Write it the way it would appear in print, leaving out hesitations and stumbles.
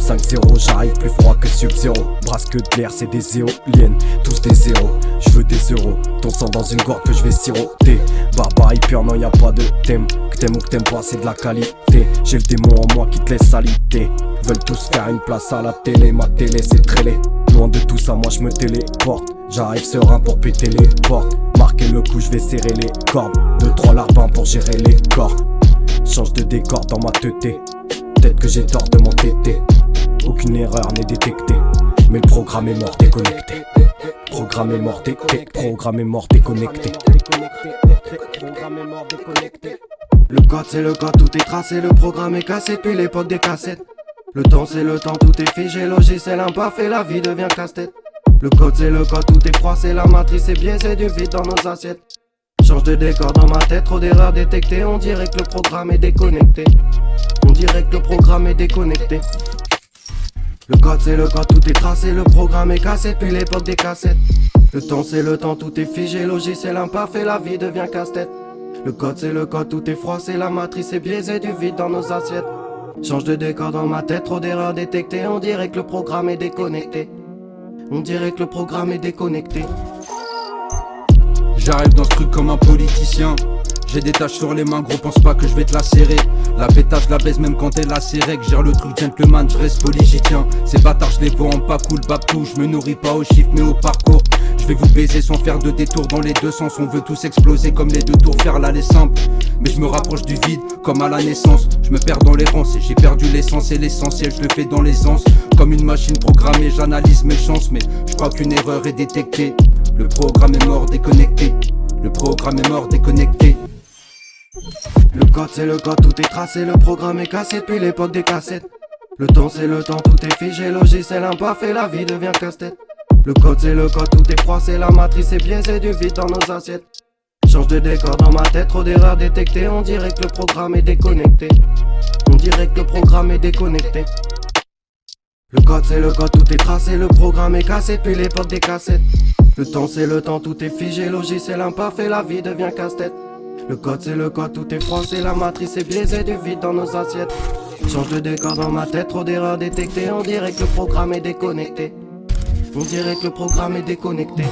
5-0, j'arrive plus froid que Sub-Zero. Brasse que de l'air, c'est des éoliennes, tous des zéros. Je veux des euros, ton sang dans une gourde que je vais siroter. Baba hyper, non y'a pas de thème. Que t'aimes ou que t'aimes pas, c'est de la qualité. J'ai le démon en moi qui te laisse alité. Veulent tous faire une place à la télé, ma télé c'est trélé. Loin de tout ça, moi je me téléporte. J'arrive serein pour péter les portes. Marquer le coup, je vais serrer les cordes. 2-3 larbins pour gérer les corps. Change de décor dans ma teuté. Peut-être que j'ai tort de m'entêter. Aucune erreur n'est détectée. Mais le programme est mort déconnecté. Programme est mort déconnecté. Programme est mort déconnecté. Le code c'est le code, tout est tracé, le programme est cassé depuis l'époque des cassettes. Le temps c'est le temps, tout est figé, logiciel imparfait, la vie devient casse-tête. Le code c'est le code, tout est froid, c'est la matrice, c'est biaisé du vide dans nos assiettes. Change de décor dans ma tête, trop d'erreurs détectées, on dirait que le programme est déconnecté. On dirait que le programme est déconnecté. Le code c'est le code, tout est tracé, le programme est cassé depuis l'époque des cassettes. Le temps c'est le temps, tout est figé, logiciel imparfait, la vie devient casse-tête. Le code c'est le code, tout est froid, c'est la matrice, c'est biaisé du vide dans nos assiettes. Change de décor dans ma tête, trop d'erreurs détectées, on dirait que le programme est déconnecté. On dirait que le programme est déconnecté. J'arrive dans ce truc comme un politicien. J'ai des taches sur les mains, gros, pense pas que je vais te la serrer. La pétage, la baisse même quand elle a ses règles. Gère le truc gentleman, je reste poli, j'y tiens. Ces bâtards, je les vois en pas cool, babtou. Je me nourris pas au chiffre mais au parcours. Je vais vous baiser sans faire de détour dans les deux sens. On veut tous exploser comme les deux tours, faire l'aller simple. Mais je me rapproche du vide comme à la naissance. Je me perds dans les rangs et j'ai perdu l'essence et l'essentiel je le fais dans l'aisance. Comme une machine programmée, j'analyse mes chances. Mais je crois qu'une erreur est détectée. Le programme est mort déconnecté. Le programme est mort déconnecté. Le code c'est le code, tout est tracé, le programme est cassé depuis l'époque des cassettes. Le temps c'est le temps, tout est figé, logiciel imparfait, la vie devient casse-tête. Le code c'est le code, tout est froid, c'est la matrice, c'est biaisé du vide dans nos assiettes. Change de décor dans ma tête, trop d'erreurs détectées, on dirait que le programme est déconnecté. On dirait que le programme est déconnecté. Le code c'est le code, tout est tracé, le programme est cassé depuis l'époque des cassettes. Le temps c'est le temps, tout est figé, logiciel imparfait, la vie devient casse-tête. Le code c'est le code, tout est froid, c'est la matrice, c'est biaisé du vide dans nos assiettes. Change de décor dans ma tête, trop d'erreurs détectées, on dirait que le programme est déconnecté. On dirait que le programme est déconnecté.